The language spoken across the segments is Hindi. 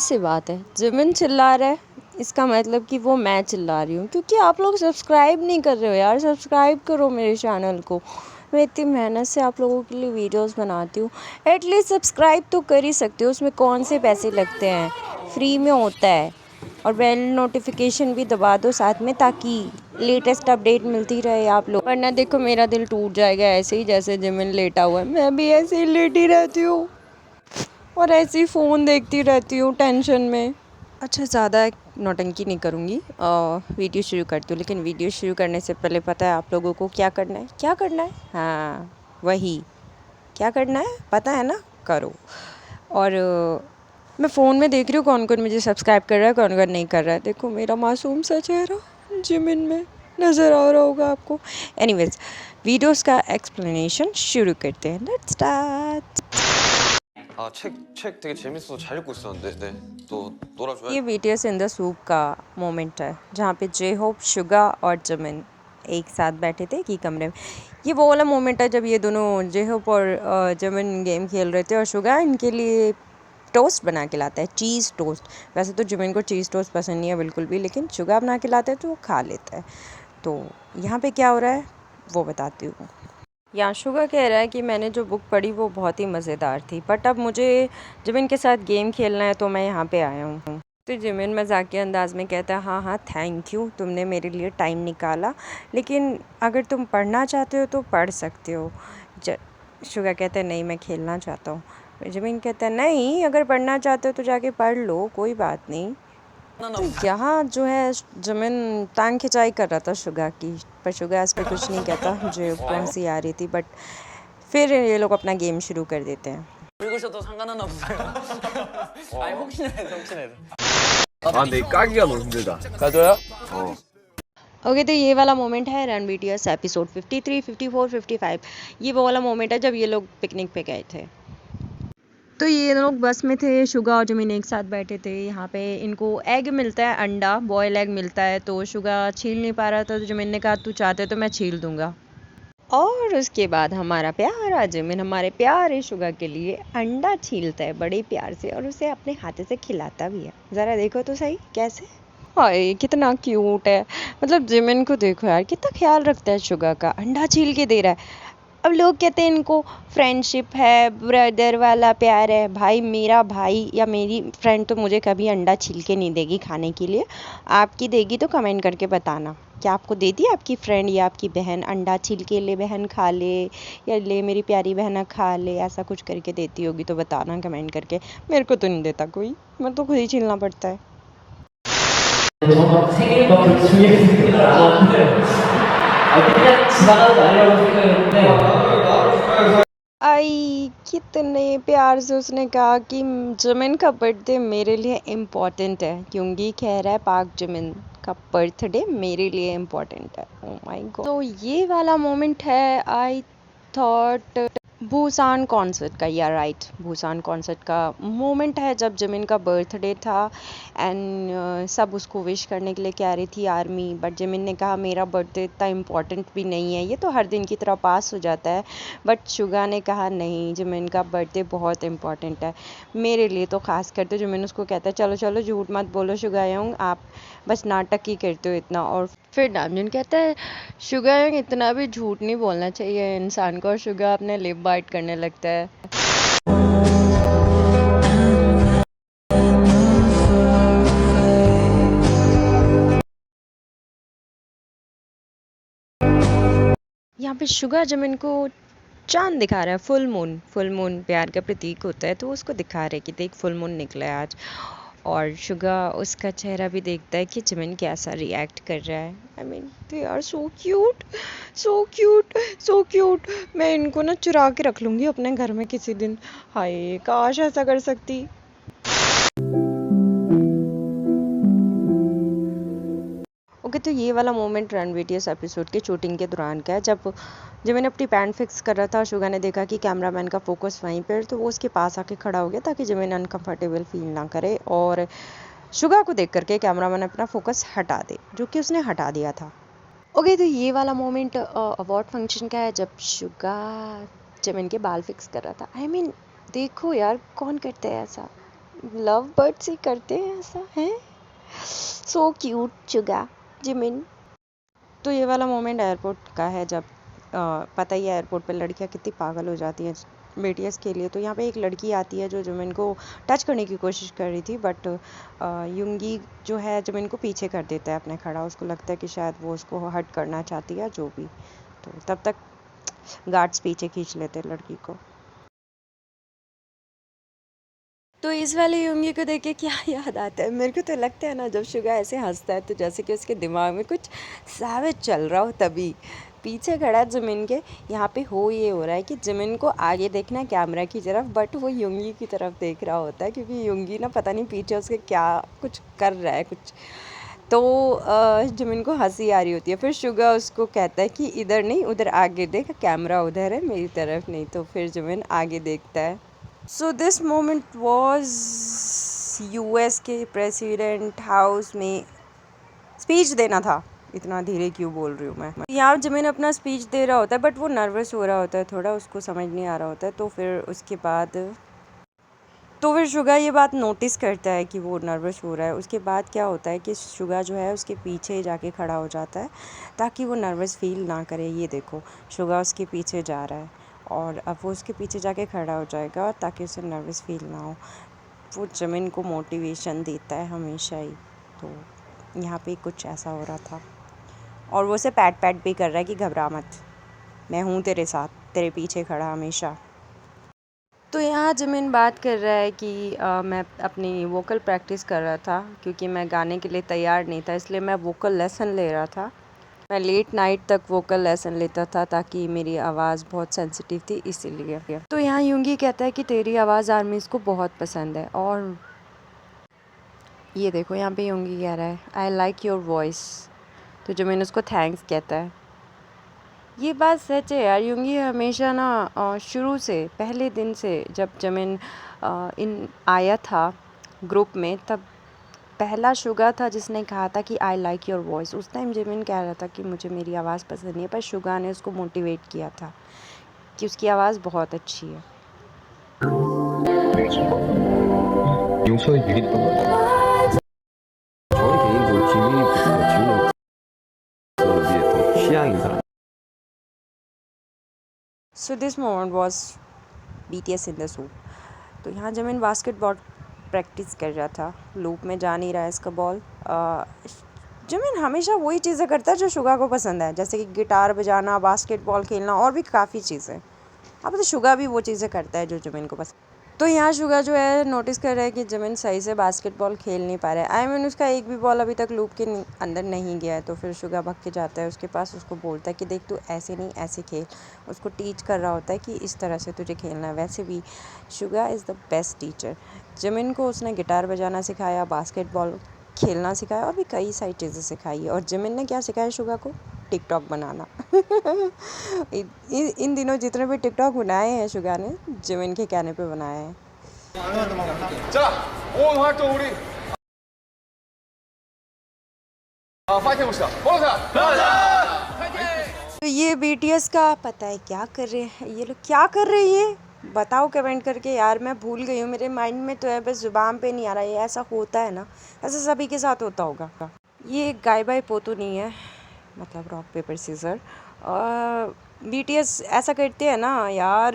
सी बात है, जिमिन चिल्ला रहा है, इसका मतलब कि वो मैं चिल्ला रही हूँ, क्योंकि आप लोग सब्सक्राइब नहीं कर रहे हो यार। सब्सक्राइब करो मेरे चैनल को। मैं इतनी मेहनत से आप लोगों के लिए वीडियोस बनाती हूँ, एटलीस्ट सब्सक्राइब तो कर ही सकते हो। उसमें कौन से पैसे लगते हैं, फ्री में होता है। और बेल नोटिफिकेशन भी दबा दो साथ में, ताकि लेटेस्ट अपडेट मिलती रहे आप लोग। वरना देखो मेरा दिल टूट जाएगा ऐसे ही, जैसे जिमिन लेटा हुआ है, मैं भी ऐसे ही लेटी रहती हूँ और ऐसे ही फ़ोन देखती रहती हूँ टेंशन में। अच्छा, ज़्यादा नौटंकी नहीं करूँगी, वीडियो शुरू करती हूँ। लेकिन वीडियो शुरू करने से पहले पता है आप लोगों को क्या करना है? क्या करना है? हाँ, वही, क्या करना है पता है ना? करो। और मैं फ़ोन में देख रही हूँ कौन कौन मुझे सब्सक्राइब कर रहा है, कौन कौन नहीं कर रहा है। देखो मेरा मासूम सा चेहरा जिमिन में नज़र आ रहा होगा आपको। एनीवेज, वीडियोस का एक्सप्लेनेशन शुरू करते हैं। Let's start. 아, 책 되게 재밌어서 잘 읽고 있었는데, 네, 또 놀아줘야. ये बीटीएस इन द सूप का मोमेंट है, जहाँ पे जे होप, शुगा और जिमिन एक साथ बैठे थे कि कमरे में। ये वो वाला मोमेंट है जब ये दोनों जे होप और जिमिन गेम खेल रहे थे, और शुगा इनके लिए टोस्ट बना के लाता है, चीज़ टोस्ट। वैसे तो जिमिन को चीज़ टोस्ट पसंद नहीं है बिल्कुल भी, लेकिन शुगा बना के लाता है तो वो खा लेता है। तो यहाँ पे क्या हो रहा है वो बताती हूँ। यहाँ शुगा कह रहा है कि मैंने जो बुक पढ़ी वो बहुत ही मज़ेदार थी, बट अब मुझे जिमिन के साथ गेम खेलना है, तो मैं यहाँ पे आया हूँ। तो जिमिन मजाकिया अंदाज में कहता है, हाँ हाँ थैंक यू, तुमने मेरे लिए टाइम निकाला, लेकिन अगर तुम पढ़ना चाहते हो तो पढ़ सकते हो। शुगा कहता है, नहीं मैं खेलना चाहता हूँ। जिमिन कहता है, नहीं अगर पढ़ना चाहते हो तो जाके पढ़ लो, कोई बात नहीं। तो यहाँ जो है जिमिन टांग खिंचाई कर रहा था शुगा की, पर शुगा इस पर कुछ नहीं कहता, जो हंसी आ रही थी। बट फिर ये लोग अपना गेम शुरू कर देते हैं। 읽으셔도 상관은 없어요. 아니 혹시나 해서 혹시나 해서. 아, 근데 이 까기가 너무 힘들다. 가져요? ओके, तो ये वाला मोमेंट है रन बीटीएस एपिसोड 53, 54, 55। ये वो वाला मोमेंट है जब ये लोग पिकनिक पे गए थे। तो ये लोग बस में थे, शुगा और जिमिन एक साथ बैठे थे। यहाँ पे इनको एग मिलता है, अंडा, बॉयल एग मिलता है। तो शुगा छील नहीं पा रहा था, तो जिमिन ने कहा तू चाहते तो मैं छील दूंगा। और उसके बाद हमारा प्यारा जिमिन हमारे प्यारे शुगा के लिए अंडा छीलता है बड़े प्यार से, और उसे अपने हाथ से खिलाता भी है। ज़रा देखो तो सही कैसे। हाय कितना क्यूट है। मतलब जिमिन को देखो यार, कितना ख्याल रखता है शुगा का, अंडा छील के दे रहा है। अब लोग कहते हैं इनको फ्रेंडशिप है, ब्रदर वाला प्यार है। भाई, मेरा भाई या मेरी फ्रेंड तो मुझे कभी अंडा छील के नहीं देगी खाने के लिए। आपकी देगी तो कमेंट करके बताना, क्या आपको देती है आपकी फ्रेंड या आपकी बहन अंडा छील के, ले बहन खा ले, या ले मेरी प्यारी बहन खा ले, ऐसा कुछ करके देती होगी तो बताना कमेंट करके। मेरे को तो नहीं देता कोई, मैं तो खुद ही छीलना पड़ता है। आई कितने प्यार से उसने कहा कि जिमिन का बर्थडे मेरे लिए इम्पोर्टेंट है, क्योंकि कह रहा है पाक जिमिन का बर्थडे मेरे लिए इम्पोर्टेंट है। Oh my God. तो ये वाला मोमेंट है, आई थॉट बुसान कॉन्सर्ट का, या राइट, बुसान कॉन्सर्ट का मोमेंट है जब जिमिन का बर्थडे था। एंड सब उसको विश करने के लिए कह रही थी आर्मी, बट जिमिन ने कहा मेरा बर्थडे इतना इम्पोर्टेंट भी नहीं है, ये तो हर दिन की तरह पास हो जाता है। बट शुगा ने कहा नहीं, जिमिन का बर्थडे बहुत इम्पोर्टेंट है मेरे लिए तो खास कर। तो जिमिन उसको कहता है, चलो चलो झूठ मत बोलो शुगा यंग, आप बस नाटक ही करते हो इतना। और फिर नामजून कहता है, शुगा यंग इतना भी झूठ नहीं बोलना चाहिए इंसान को। और शुगा अपने लिप बाइट करने लगता है। यहाँ पे शुगा जिमिन को चांद दिखा रहा है, फुल मून। फुल मून प्यार का प्रतीक होता है, तो उसको दिखा रहे कि देख फुल मून निकला है आज। और शुगा उसका चेहरा भी देखता है कि जिमिन कैसा रिएक्ट कर रहा है। I mean they are so cute, so cute, so cute. मैं इनको ना चुरा के रख लूँगी अपने घर में किसी दिन। हाय काश ऐसा कर सकती। ओके, तो ये वाला मोमेंट रन बीटीएस एपिसोड के शूटिंग के दौरान का है, जब मैंने अपनी पैंट फिक्स कर रहा था। शुगा ने देखा कि कैमरामैन का फोकस वहीं पर, तो वो उसके पास आके खड़ा हो गया ताकि जिमिन अनकंफर्टेबल फील ना करे, और शुगा को देख करके कैमरामैन अपना फोकस हटा दे, जो कि उसने हटा दिया था। ओके, तो ये वाला मोमेंट अवार्ड फंक्शन का है, जब शुगा जिमिन के बाल फिक्स कर रहा था। आई मीन देखो यार, कौन करता है ऐसा। लव बर्ड्स ही करते हैं ऐसा है। So cute Suga Jimin. तो ये वाला मोमेंट एयरपोर्ट का है जब पता ही है एयरपोर्ट पे लड़कियां कितनी पागल हो जाती हैं बीटीएस के लिए। तो यहाँ पे एक लड़की आती है जो जिमिन को टच करने की कोशिश कर रही थी, बट युंगी जो है जिमिन को पीछे कर देता है अपने खड़ा। उसको लगता है कि शायद वो उसको हर्ट करना चाहती है जो भी। तो तब तक गार्ड्स पीछे खींच लेते हैं लड़की को। तो इस वाले युंगी को देख के क्या याद आता है मेरे को, तो लगता है ना जब शुगा ऐसे हंसता है तो जैसे कि उसके दिमाग में कुछ सैवेज चल रहा हो। तभी पीछे खड़ा है जिमिन के, यहाँ पे ये हो रहा है कि जिमिन को आगे देखना है कैमरा की तरफ, बट वो युंगी की तरफ देख रहा होता है क्योंकि युंगी ना पता नहीं पीछे उसके क्या कुछ कर रहा है कुछ। तो जिमिन को हंसी आ रही होती है। फिर शुगा उसको कहता है कि इधर नहीं उधर आगे देख, कैमरा उधर है मेरी तरफ नहीं। तो फिर जिमिन आगे देखता है। सो दिस मोमेंट वॉज यूएस के प्रेसिडेंट हाउस में स्पीच देना था। इतना धीरे क्यों बोल रही हूँ मैं। यहाँ जिमिन अपना स्पीच दे रहा होता है बट वो नर्वस हो रहा होता है थोड़ा, उसको समझ नहीं आ रहा होता है। तो फिर उसके बाद शुगा ये बात नोटिस करता है कि वो नर्वस हो रहा है। उसके बाद क्या होता है कि शुगा जो है उसके पीछे जाके खड़ा हो जाता है ताकि वो नर्वस फील ना करे। ये देखो शुगा उसके पीछे जा रहा है और अब वो उसके पीछे जाके खड़ा हो जाएगा ताकि उसे नर्वस फील ना हो। वो जिमिन को मोटिवेशन देता है हमेशा ही। तो यहाँ पे कुछ ऐसा हो रहा था और वो उसे पैट पैट भी कर रहा है कि घबरा मत, मैं हूँ तेरे साथ, तेरे पीछे खड़ा हमेशा। तो यहाँ जिमिन बात कर रहा है कि मैं अपनी वोकल प्रैक्टिस कर रहा था क्योंकि मैं गाने के लिए तैयार नहीं था, इसलिए मैं वोकल लेसन ले रहा था। मैं लेट नाइट तक वोकल लेसन लेता था ताकि मेरी आवाज़ बहुत सेंसिटिव थी इसीलिए। तो यहाँ यूंगी कहता है कि तेरी आवाज़ आर्मीज़ को बहुत पसंद है। और ये देखो यहाँ पे यूंगी कह रहा है आई लाइक योर वॉइस। तो जिमिन उसको थैंक्स कहता है। ये बात सच है यार, यूंगी हमेशा ना शुरू से पहले दिन से जब जिमिन इन आया था ग्रुप में तब पहला शुगा था जिसने कहा था कि आई लाइक योर वॉइस। उस टाइम जिमिन कह रहा था कि मुझे मेरी आवाज़ पसंद नहीं है, पर शुगा ने उसको मोटिवेट किया था कि उसकी आवाज़ बहुत अच्छी है। 용서의 유리했던 것 같아요. 저는 개인적으로 지민이 위해 더 취향인 사람. So this moment was BTS in the suit. तो यहाँ जिमिन बास्केटबॉल प्रैक्टिस कर रहा था, लूप में जा नहीं रहा है इसका बॉल। जिमिन हमेशा वही चीज़ें करता है जो शुगा को पसंद है, जैसे कि गिटार बजाना, बास्केटबॉल खेलना और भी काफ़ी चीज़ें। अब तो शुगा भी वो चीज़ें करता है जो जिमिन को पसंद। तो यहाँ शुगा जो है नोटिस कर रहा है कि जिमिन सही से बास्केटबॉल खेल नहीं पा रहा है। आई मीन उसका एक भी बॉल अभी तक लूप के अंदर नहीं गया है। तो फिर शुगा भाग के जाता है उसके पास, उसको बोलता है कि देख तू ऐसे नहीं ऐसे खेल। उसको टीच कर रहा होता है कि इस तरह से तुझे खेलना है। वैसे भी Suga is the best teacher. Jimin को उसने गिटार बजाना सिखाया, बास्केटबॉल खेलना सिखाया और भी कई सारी चीज़ें सिखाई है। और जिमिन ने क्या सिखाया शुगा को? टिकटॉक बनाना। इन दिनों जितने भी टिकटॉक बनाए हैं शुगा ने जिमिन के कहने पे बनाए हैं। 자, 오늘 활동 우리 파이팅 해봅시다. तो ये BTS का पता है क्या कर रहे हैं ये लोग, क्या कर रहे हैं ये बताओ कमेंट करके यार। मैं भूल गई हूँ, मेरे माइंड में तो है बस जुबान पे नहीं आ रहा है। ये ऐसा होता है ना, ऐसा सभी के साथ होता होगा। ये गाय बाय पोतू नहीं है, मतलब रॉक पेपर सीजर। BTS ऐसा करते हैं ना यार,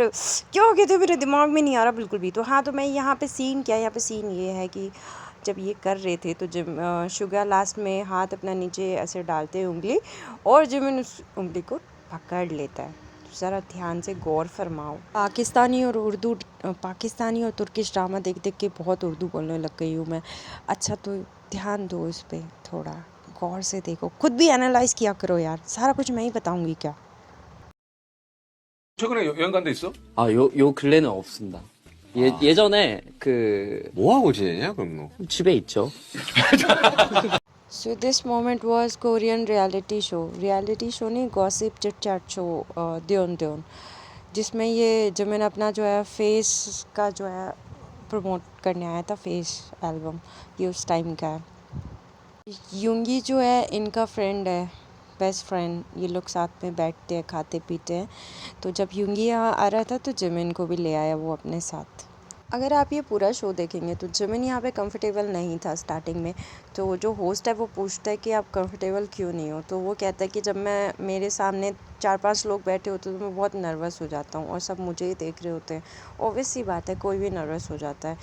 क्यों कहते हो मेरे दिमाग में नहीं आ रहा बिल्कुल भी। तो हाँ, तो मैं यहाँ पे सीन क्या, यहाँ पे सीन ये है कि जब ये कर रहे थे तो शुगा लास्ट में हाथ अपना नीचे ऐसे डालते हैं उंगली, और जिमिन उस उंगली को पकड़ लेता है। तो ज़रा ध्यान से गौर फरमाओ। पाकिस्तानी और तुर्किश ड्रामा देख देख के बहुत उर्दू बोलने लग गई हूँ मैं। अच्छा तो ध्यान दो इस पर, थोड़ा गौर से देखो, खुद भी एनालाइज किया करो यार, सारा कुछ मैं ही बताऊंगी क्या। 최근에 여행 간 데 있어? 요 근래는 없습니다. 예전에 뭐 하고 지내냐 그럼 너? 집에 있죠. So this moment was Korean reality show नहीं, गॉसिप चिट चैट शो द्योन द्योन, जिसमें ये जिमिन अपना जो है फेस का जो है प्रमोट करने आया था, फेस एल्बम। ये उस टाइम का है। युंगी जो है इनका फ्रेंड है, बेस्ट फ्रेंड। ये लोग साथ में बैठते हैं, खाते पीते हैं। तो जब युंगी यहाँ आ रहा था तो जिमिन को भी ले आया वो अपने साथ। अगर आप ये पूरा शो देखेंगे तो जिमिन यहाँ पे कंफर्टेबल नहीं था स्टार्टिंग में। तो जो होस्ट है वो पूछता है कि आप कंफर्टेबल क्यों नहीं हो, तो वो कहता है कि जब मैं मेरे सामने 4-5 लोग बैठे होते हैं तो मैं बहुत नर्वस हो जाता हूँ और सब मुझे ही देख रहे होते हैं। ऑब्वियस सी बात है, कोई भी नर्वस हो जाता है।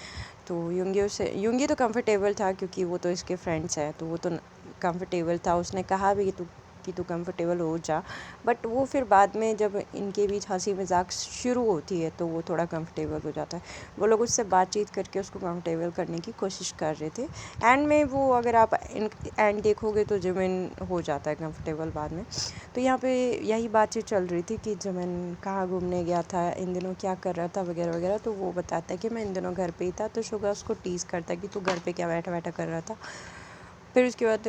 तो युंगी तो कंफर्टेबल था क्योंकि वो तो इसके फ्रेंड्स है, तो वो तो कंफर्टेबल था। उसने कहा भी कि तू कंफर्टेबल हो जा, बट वो फिर बाद में जब इनके बीच हंसी मजाक शुरू होती है तो वो थोड़ा कंफर्टेबल हो जाता है। वो लोग उससे बातचीत करके उसको कंफर्टेबल करने की कोशिश कर रहे थे। एंड में वो, अगर आप एंड देखोगे तो जिमिन हो जाता है कंफर्टेबल बाद में। तो यहाँ पे यही बातचीत चल रही थी कि जिमिन कहाँ घूमने गया था, इन दिनों क्या कर रहा था वगैरह वगैरह। तो वो बताता है कि मैं इन दिनों घर पे ही था। तो शुगा उसको टीज़ करता है कि तू घर पे क्या बैठा बैठा कर रहा था। फिर उसके बाद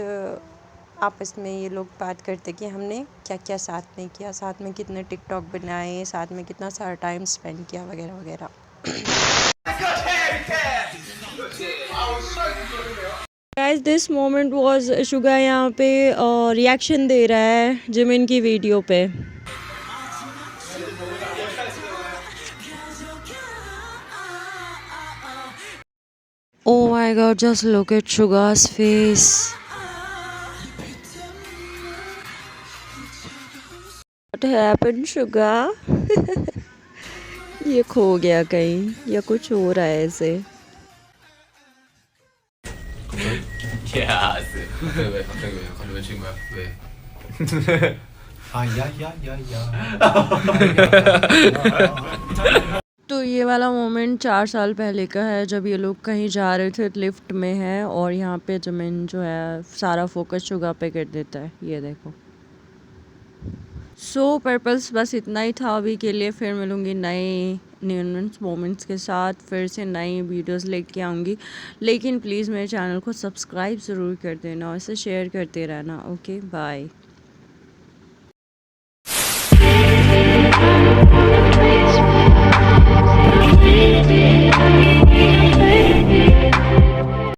आपस में ये लोग बात करते कि हमने क्या क्या साथ में किया, साथ में कितने टिकटॉक बनाए, साथ में कितना सारा टाइम स्पेंड किया वगैरह वगैरह। Guys this moment was, Suga यहाँ पे रिएक्शन दे रहा है जिमिन की वीडियो पे। Oh my god, just look at Suga's face. What happened, Suga? ये खो गया कहीं या कुछ हो रहा है ऐसे। Yes. 왜 갑자기 왜 갑자기 왜 지은 거야? 왜? तो ये वाला मोमेंट 4 साल पहले का है, जब ये लोग कहीं जा रहे थे, लिफ्ट में है और यहाँ पे जिमिन जो है सारा फोकस शुगा पे कर देता है। ये देखो। सो पर्पस बस इतना ही था अभी के लिए। फिर मिलूँगी नए मोमेंट्स के साथ, फिर से नई वीडियोस लेके आऊँगी। लेकिन प्लीज़ मेरे चैनल को सब्सक्राइब ज़रूर कर देना और इसे शेयर करते रहना। Okay bye.